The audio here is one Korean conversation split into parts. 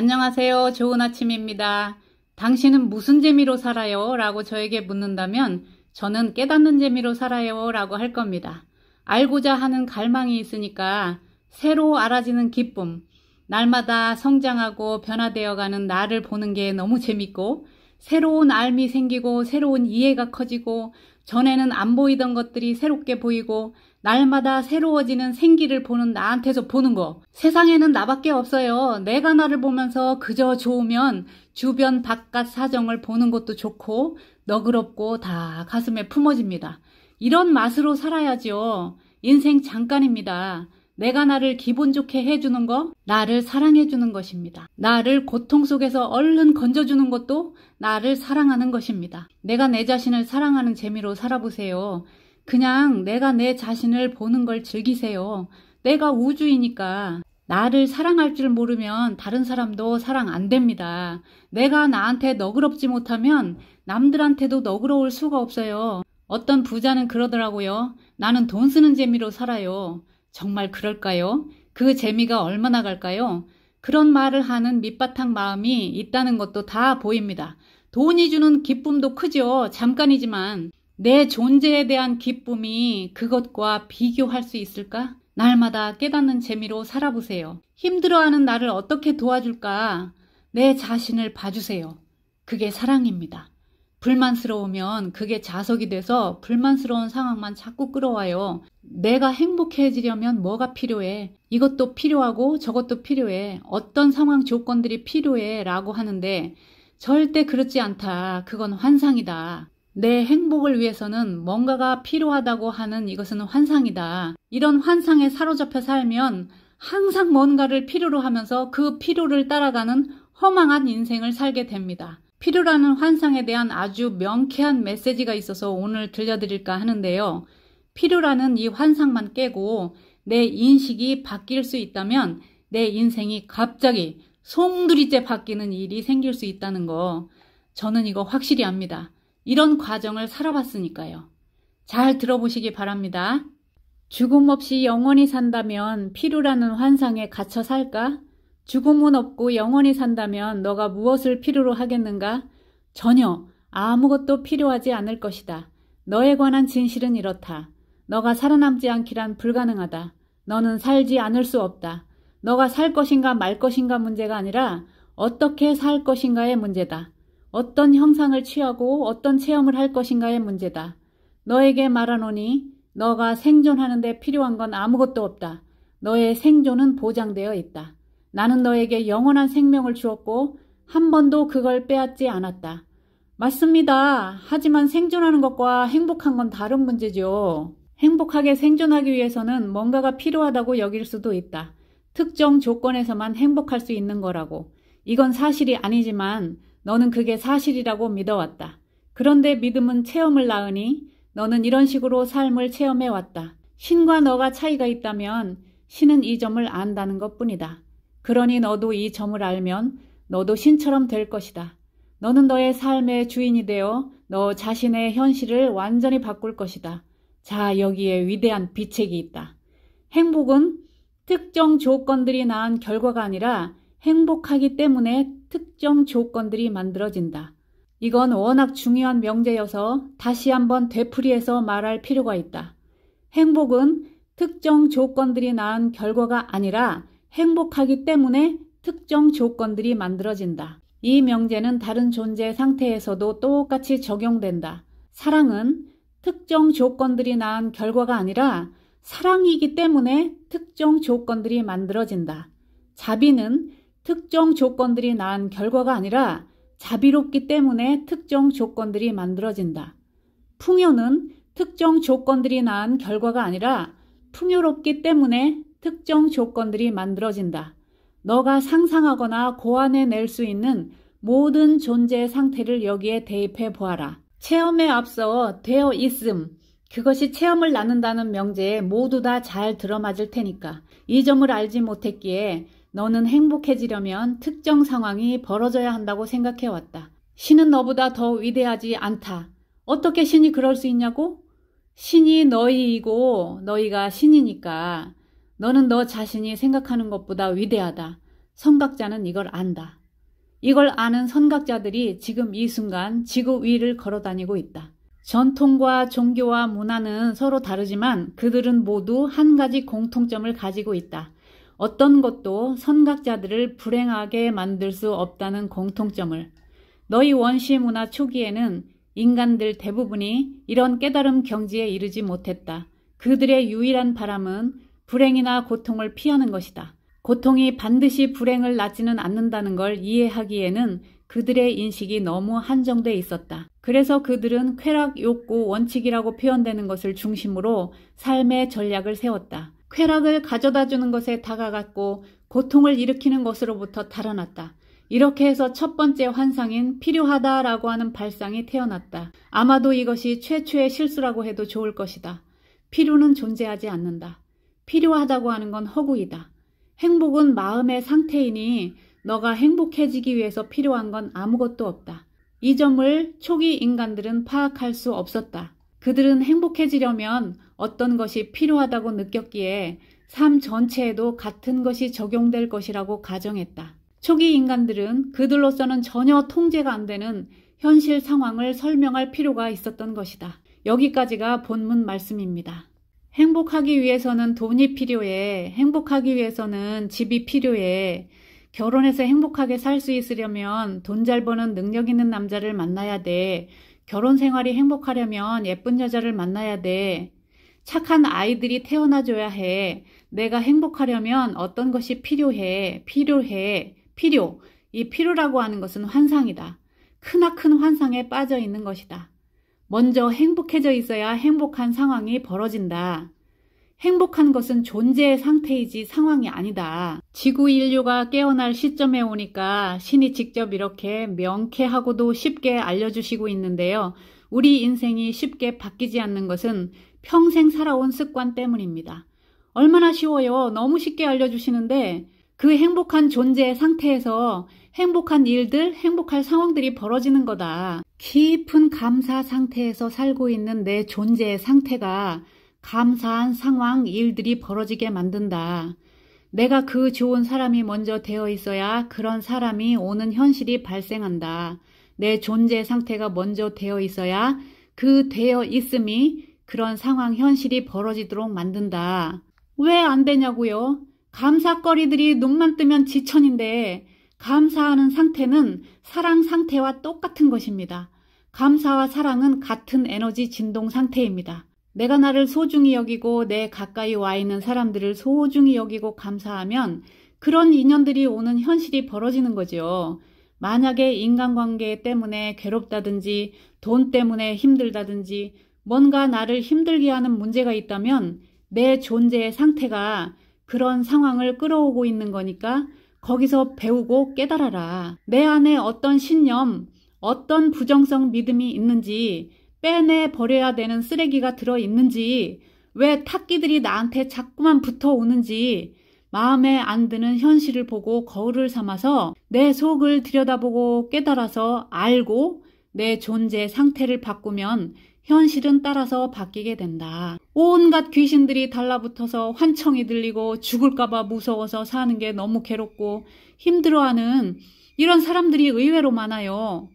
안녕하세요. 좋은 아침입니다. 당신은 무슨 재미로 살아요? 라고 저에게 묻는다면 저는 깨닫는 재미로 살아요 라고 할 겁니다. 알고자 하는 갈망이 있으니까 새로 알아지는 기쁨, 날마다 성장하고 변화되어가는 나를 보는 게 너무 재밌고 새로운 알미 생기고 새로운 이해가 커지고 전에는 안 보이던 것들이 새롭게 보이고 날마다 새로워지는 생기를 보는 나한테서 보는 거. 세상에는 나밖에 없어요. 내가 나를 보면서 그저 좋으면 주변 바깥 사정을 보는 것도 좋고 너그럽고 다 가슴에 품어집니다. 이런 맛으로 살아야죠. 인생 잠깐입니다. 내가 나를 기분 좋게 해주는 거, 나를 사랑해주는 것입니다. 나를 고통 속에서 얼른 건져주는 것도 나를 사랑하는 것입니다. 내가 내 자신을 사랑하는 재미로 살아보세요. 그냥 내가 내 자신을 보는 걸 즐기세요. 내가 우주이니까 나를 사랑할 줄 모르면 다른 사람도 사랑 안 됩니다. 내가 나한테 너그럽지 못하면 남들한테도 너그러울 수가 없어요. 어떤 부자는 그러더라고요. 나는 돈 쓰는 재미로 살아요. 정말 그럴까요? 그 재미가 얼마나 갈까요? 그런 말을 하는 밑바탕 마음이 있다는 것도 다 보입니다. 돈이 주는 기쁨도 크죠. 잠깐이지만 내 존재에 대한 기쁨이 그것과 비교할 수 있을까? 날마다 깨닫는 재미로 살아보세요. 힘들어하는 나를 어떻게 도와줄까? 내 자신을 봐주세요. 그게 사랑입니다. 불만스러우면 그게 자석이 돼서 불만스러운 상황만 자꾸 끌어와요. 내가 행복해지려면 뭐가 필요해? 이것도 필요하고 저것도 필요해. 어떤 상황 조건들이 필요해 라고 하는데 절대 그렇지 않다. 그건 환상이다. 내 행복을 위해서는 뭔가가 필요하다고 하는 이것은 환상이다. 이런 환상에 사로잡혀 살면 항상 뭔가를 필요로 하면서 그 필요를 따라가는 허망한 인생을 살게 됩니다. 필요라는 환상에 대한 아주 명쾌한 메시지가 있어서 오늘 들려드릴까 하는데요. 필요라는 이 환상만 깨고 내 인식이 바뀔 수 있다면 내 인생이 갑자기 송두리째 바뀌는 일이 생길 수 있다는 거 저는 이거 확실히 압니다. 이런 과정을 살아봤으니까요. 잘 들어보시기 바랍니다. 죽음 없이 영원히 산다면 필요라는 환상에 갇혀 살까? 죽음은 없고 영원히 산다면 너가 무엇을 필요로 하겠는가? 전혀 아무것도 필요하지 않을 것이다. 너에 관한 진실은 이렇다. 너가 살아남지 않기란 불가능하다. 너는 살지 않을 수 없다. 너가 살 것인가 말 것인가 문제가 아니라 어떻게 살 것인가의 문제다. 어떤 형상을 취하고 어떤 체험을 할 것인가의 문제다. 너에게 말하노니 너가 생존하는 데 필요한 건 아무것도 없다. 너의 생존은 보장되어 있다. 나는 너에게 영원한 생명을 주었고 한 번도 그걸 빼앗지 않았다. 맞습니다. 하지만 생존하는 것과 행복한 건 다른 문제죠. 행복하게 생존하기 위해서는 뭔가가 필요하다고 여길 수도 있다. 특정 조건에서만 행복할 수 있는 거라고. 이건 사실이 아니지만 너는 그게 사실이라고 믿어왔다. 그런데 믿음은 체험을 낳으니 너는 이런 식으로 삶을 체험해왔다. 신과 너가 차이가 있다면 신은 이 점을 안다는 것뿐이다. 그러니 너도 이 점을 알면 너도 신처럼 될 것이다. 너는 너의 삶의 주인이 되어 너 자신의 현실을 완전히 바꿀 것이다. 자, 여기에 위대한 비책이 있다. 행복은 특정 조건들이 낳은 결과가 아니라 행복하기 때문에 특정 조건들이 만들어진다. 이건 워낙 중요한 명제여서 다시 한번 되풀이해서 말할 필요가 있다. 행복은 특정 조건들이 낳은 결과가 아니라 행복하기 때문에 특정 조건들이 만들어진다. 이 명제는 다른 존재 상태에서도 똑같이 적용된다. 사랑은 특정 조건들이 낳은 결과가 아니라 사랑이기 때문에 특정 조건들이 만들어진다. 자비는 특정 조건들이 낳은 결과가 아니라 자비롭기 때문에 특정 조건들이 만들어진다. 풍요는 특정 조건들이 낳은 결과가 아니라 풍요롭기 때문에 특정 조건들이 만들어진다. 너가 상상하거나 고안해낼 수 있는 모든 존재 상태를 여기에 대입해 보아라. 체험에 앞서 되어 있음, 그것이 체험을 낳는다는 명제에 모두 다 잘 들어맞을 테니까 이 점을 알지 못했기에 너는 행복해지려면 특정 상황이 벌어져야 한다고 생각해왔다. 신은 너보다 더 위대하지 않다. 어떻게 신이 그럴 수 있냐고? 신이 너희이고 너희가 신이니까 너는 너 자신이 생각하는 것보다 위대하다. 선각자는 이걸 안다. 이걸 아는 선각자들이 지금 이 순간 지구 위를 걸어다니고 있다. 전통과 종교와 문화는 서로 다르지만 그들은 모두 한 가지 공통점을 가지고 있다. 어떤 것도 선각자들을 불행하게 만들 수 없다는 공통점을. 너희 원시 문화 초기에는 인간들 대부분이 이런 깨달음 경지에 이르지 못했다. 그들의 유일한 바람은 불행이나 고통을 피하는 것이다. 고통이 반드시 불행을 낳지는 않는다는 걸 이해하기에는 그들의 인식이 너무 한정돼 있었다. 그래서 그들은 쾌락, 욕구, 원칙이라고 표현되는 것을 중심으로 삶의 전략을 세웠다. 쾌락을 가져다 주는 것에 다가갔고 고통을 일으키는 것으로부터 달아났다. 이렇게 해서 첫 번째 환상인 필요하다라고 하는 발상이 태어났다. 아마도 이것이 최초의 실수라고 해도 좋을 것이다. 필요는 존재하지 않는다. 필요하다고 하는 건 허구이다. 행복은 마음의 상태이니 너가 행복해지기 위해서 필요한 건 아무것도 없다. 이 점을 초기 인간들은 파악할 수 없었다. 그들은 행복해지려면 어떤 것이 필요하다고 느꼈기에 삶 전체에도 같은 것이 적용될 것이라고 가정했다. 초기 인간들은 그들로서는 전혀 통제가 안 되는 현실 상황을 설명할 필요가 있었던 것이다. 여기까지가 본문 말씀입니다. 행복하기 위해서는 돈이 필요해. 행복하기 위해서는 집이 필요해. 결혼해서 행복하게 살 수 있으려면 돈 잘 버는 능력 있는 남자를 만나야 돼. 결혼 생활이 행복하려면 예쁜 여자를 만나야 돼. 착한 아이들이 태어나줘야 해. 내가 행복하려면 어떤 것이 필요해. 필요. 이 필요라고 하는 것은 환상이다. 크나큰 환상에 빠져 있는 것이다. 먼저 행복해져 있어야 행복한 상황이 벌어진다. 행복한 것은 존재의 상태이지 상황이 아니다. 지구 인류가 깨어날 시점에 오니까 신이 직접 이렇게 명쾌하고도 쉽게 알려주시고 있는데요. 우리 인생이 쉽게 바뀌지 않는 것은 평생 살아온 습관 때문입니다. 얼마나 쉬워요. 너무 쉽게 알려주시는데 그 행복한 존재의 상태에서 행복한 일들, 행복할 상황들이 벌어지는 거다. 깊은 감사 상태에서 살고 있는 내 존재의 상태가 감사한 상황, 일들이 벌어지게 만든다. 내가 그 좋은 사람이 먼저 되어 있어야 그런 사람이 오는 현실이 발생한다. 내 존재 상태가 먼저 되어 있어야 그 되어 있음이 그런 상황, 현실이 벌어지도록 만든다. 왜 안 되냐고요? 감사거리들이 눈만 뜨면 지천인데 감사하는 상태는 사랑 상태와 똑같은 것입니다. 감사와 사랑은 같은 에너지 진동 상태입니다. 내가 나를 소중히 여기고 내 가까이 와 있는 사람들을 소중히 여기고 감사하면 그런 인연들이 오는 현실이 벌어지는 거죠. 만약에 인간관계 때문에 괴롭다든지 돈 때문에 힘들다든지 뭔가 나를 힘들게 하는 문제가 있다면 내 존재의 상태가 그런 상황을 끌어오고 있는 거니까 거기서 배우고 깨달아라. 내 안에 어떤 신념, 어떤 부정성 믿음이 있는지, 빼내버려야 되는 쓰레기가 들어있는지, 왜 탁기들이 나한테 자꾸만 붙어오는지 마음에 안 드는 현실을 보고 거울을 삼아서 내 속을 들여다보고 깨달아서 알고 내 존재 상태를 바꾸면 현실은 따라서 바뀌게 된다. 온갖 귀신들이 달라붙어서 환청이 들리고 죽을까봐 무서워서 사는 게 너무 괴롭고 힘들어하는 이런 사람들이 의외로 많아요.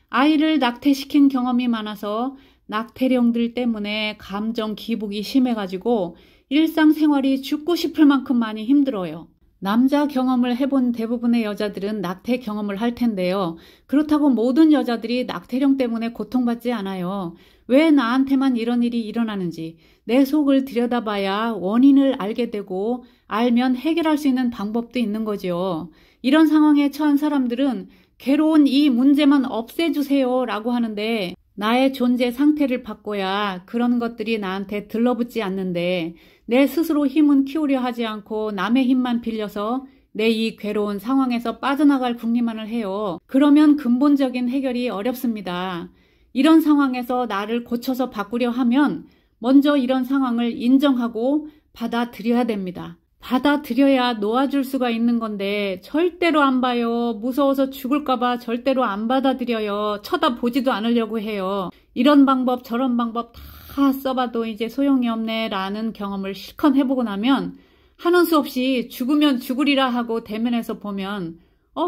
아이를 낙태시킨 경험이 많아서 낙태령들 때문에 감정 기복이 심해가지고 일상생활이 죽고 싶을 만큼 많이 힘들어요. 남자 경험을 해본 대부분의 여자들은 낙태 경험을 할 텐데요. 그렇다고 모든 여자들이 낙태령 때문에 고통받지 않아요. 왜 나한테만 이런 일이 일어나는지 내 속을 들여다봐야 원인을 알게 되고 알면 해결할 수 있는 방법도 있는 거죠. 이런 상황에 처한 사람들은 괴로운 이 문제만 없애주세요 라고 하는데 나의 존재 상태를 바꿔야 그런 것들이 나한테 들러붙지 않는데 내 스스로 힘은 키우려 하지 않고 남의 힘만 빌려서 내 이 괴로운 상황에서 빠져나갈 궁리만을 해요. 그러면 근본적인 해결이 어렵습니다. 이런 상황에서 나를 고쳐서 바꾸려 하면 먼저 이런 상황을 인정하고 받아들여야 됩니다. 받아들여야 놓아줄 수가 있는 건데 절대로 안 봐요. 무서워서 죽을까봐 절대로 안 받아들여요. 쳐다보지도 않으려고 해요. 이런 방법 저런 방법 다 써봐도 이제 소용이 없네 라는 경험을 실컷 해보고 나면 하는 수 없이 죽으면 죽으리라 하고 대면해서 보면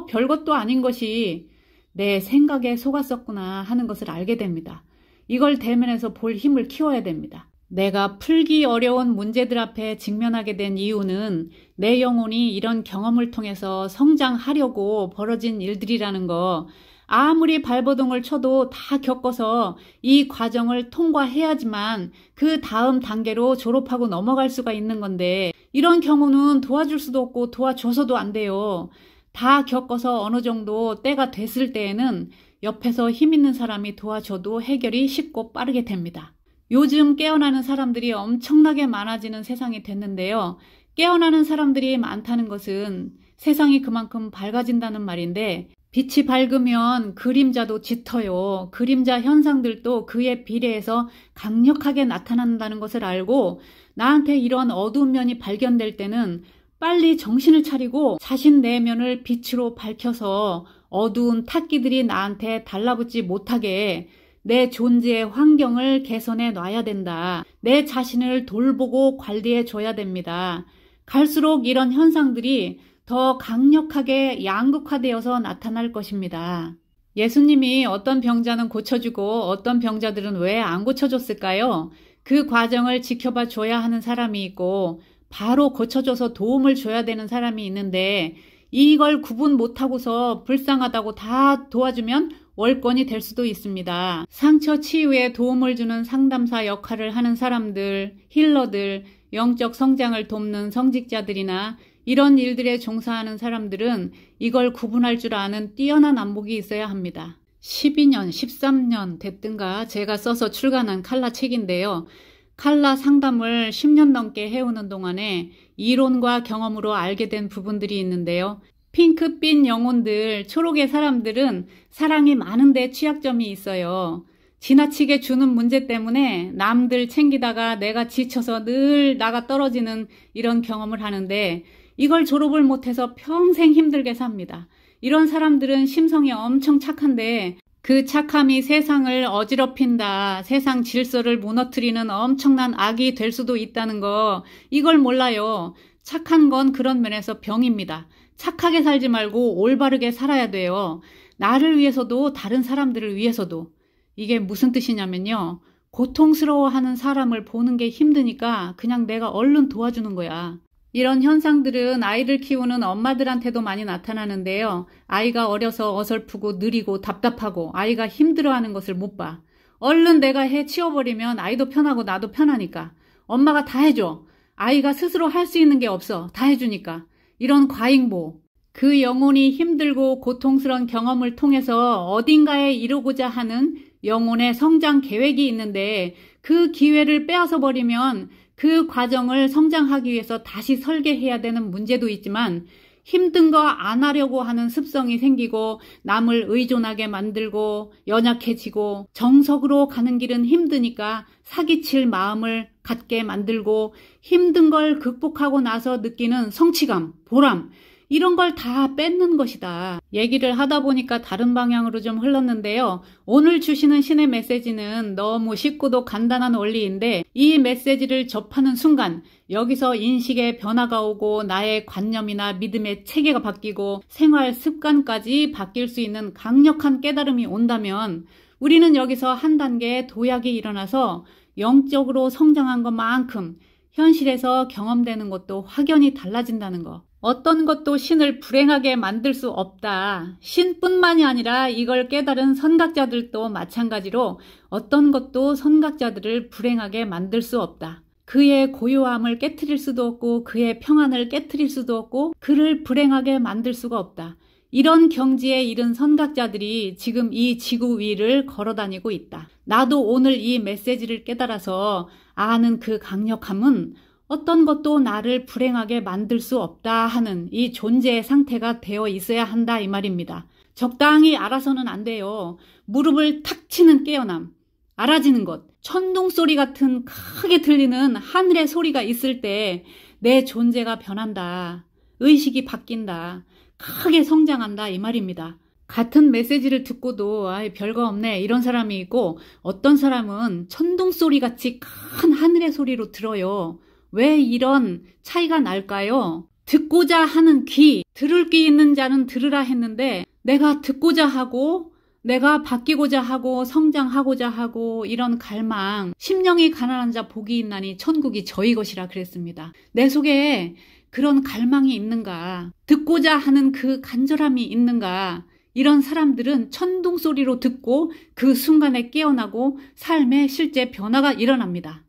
별것도 아닌 것이 내 생각에 속았었구나 하는 것을 알게 됩니다. 이걸 대면해서 볼 힘을 키워야 됩니다. 내가 풀기 어려운 문제들 앞에 직면하게 된 이유는 내 영혼이 이런 경험을 통해서 성장하려고 벌어진 일들이라는 거, 아무리 발버둥을 쳐도 다 겪어서 이 과정을 통과해야지만 그 다음 단계로 졸업하고 넘어갈 수가 있는 건데, 이런 경우는 도와줄 수도 없고 도와줘서도 안 돼요. 다 겪어서 어느 정도 때가 됐을 때에는 옆에서 힘 있는 사람이 도와줘도 해결이 쉽고 빠르게 됩니다. 요즘 깨어나는 사람들이 엄청나게 많아지는 세상이 됐는데요. 깨어나는 사람들이 많다는 것은 세상이 그만큼 밝아진다는 말인데, 빛이 밝으면 그림자도 짙어요. 그림자 현상들도 그에 비례해서 강력하게 나타난다는 것을 알고, 나한테 이런 어두운 면이 발견될 때는 빨리 정신을 차리고 자신 내면을 빛으로 밝혀서 어두운 탁기들이 나한테 달라붙지 못하게 내 존재의 환경을 개선해 놔야 된다. 내 자신을 돌보고 관리해 줘야 됩니다. 갈수록 이런 현상들이 더 강력하게 양극화되어서 나타날 것입니다. 예수님이 어떤 병자는 고쳐주고 어떤 병자들은 왜 안 고쳐줬을까요? 그 과정을 지켜봐 줘야 하는 사람이 있고 바로 고쳐줘서 도움을 줘야 되는 사람이 있는데, 이걸 구분 못하고서 불쌍하다고 다 도와주면 월권이 될 수도 있습니다. 상처 치유에 도움을 주는 상담사 역할을 하는 사람들, 힐러들, 영적 성장을 돕는 성직자들이나 이런 일들에 종사하는 사람들은 이걸 구분할 줄 아는 뛰어난 안목이 있어야 합니다. 12년, 13년 됐든가 제가 써서 출간한 칼라 책인데요. 칼라 상담을 10년 넘게 해오는 동안에 이론과 경험으로 알게 된 부분들이 있는데요. 핑크빛 영혼들, 초록의 사람들은 사랑이 많은데 취약점이 있어요. 지나치게 주는 문제 때문에 남들 챙기다가 내가 지쳐서 늘 나가 떨어지는 이런 경험을 하는데, 이걸 졸업을 못해서 평생 힘들게 삽니다. 이런 사람들은 심성이 엄청 착한데 그 착함이 세상을 어지럽힌다, 세상 질서를 무너뜨리는 엄청난 악이 될 수도 있다는 거, 이걸 몰라요. 착한 건 그런 면에서 병입니다. 착하게 살지 말고 올바르게 살아야 돼요. 나를 위해서도 다른 사람들을 위해서도. 이게 무슨 뜻이냐면요. 고통스러워하는 사람을 보는 게 힘드니까 그냥 내가 얼른 도와주는 거야. 이런 현상들은 아이를 키우는 엄마들한테도 많이 나타나는데요. 아이가 어려서 어설프고 느리고 답답하고 아이가 힘들어하는 것을 못 봐. 얼른 내가 해 치워버리면 아이도 편하고 나도 편하니까. 엄마가 다 해줘. 아이가 스스로 할 수 있는 게 없어. 다 해주니까. 이런 과잉보. 그 영혼이 힘들고 고통스러운 경험을 통해서 어딘가에 이루고자 하는 영혼의 성장 계획이 있는데, 그 기회를 빼앗아 버리면 그 과정을 성장하기 위해서 다시 설계해야 되는 문제도 있지만, 힘든 거 안 하려고 하는 습성이 생기고 남을 의존하게 만들고 연약해지고, 정석으로 가는 길은 힘드니까 사기칠 마음을 갖게 만들고, 힘든 걸 극복하고 나서 느끼는 성취감, 보람, 이런 걸 다 뺏는 것이다. 얘기를 하다 보니까 다른 방향으로 좀 흘렀는데요. 오늘 주시는 신의 메시지는 너무 쉽고도 간단한 원리인데, 이 메시지를 접하는 순간 여기서 인식의 변화가 오고 나의 관념이나 믿음의 체계가 바뀌고 생활 습관까지 바뀔 수 있는 강력한 깨달음이 온다면, 우리는 여기서 한 단계 도약이 일어나서 영적으로 성장한 것만큼 현실에서 경험되는 것도 확연히 달라진다는 거. 어떤 것도 신을 불행하게 만들 수 없다. 신뿐만이 아니라 이걸 깨달은 선각자들도 마찬가지로 어떤 것도 선각자들을 불행하게 만들 수 없다. 그의 고요함을 깨트릴 수도 없고 그의 평안을 깨트릴 수도 없고 그를 불행하게 만들 수가 없다. 이런 경지에 이른 선각자들이 지금 이 지구 위를 걸어다니고 있다. 나도 오늘 이 메시지를 깨달아서 아는 그 강력함은 어떤 것도 나를 불행하게 만들 수 없다 하는 이 존재의 상태가 되어 있어야 한다, 이 말입니다. 적당히 알아서는 안 돼요. 무릎을 탁 치는 깨어남, 알아지는 것, 천둥 소리 같은 크게 들리는 하늘의 소리가 있을 때 내 존재가 변한다, 의식이 바뀐다, 크게 성장한다, 이 말입니다. 같은 메시지를 듣고도 별거 없네 이런 사람이 있고, 어떤 사람은 천둥 소리 같이 큰 하늘의 소리로 들어요. 왜 이런 차이가 날까요? 듣고자 하는 귀, 들을 귀 있는 자는 들으라 했는데 내가 듣고자 하고 내가 바뀌고자 하고 성장하고자 하고 이런 갈망, 심령이 가난한 자 복이 있나니 천국이 저희 것이라 그랬습니다. 내 속에 그런 갈망이 있는가? 듣고자 하는 그 간절함이 있는가? 이런 사람들은 천둥 소리로 듣고 그 순간에 깨어나고 삶에 실제 변화가 일어납니다.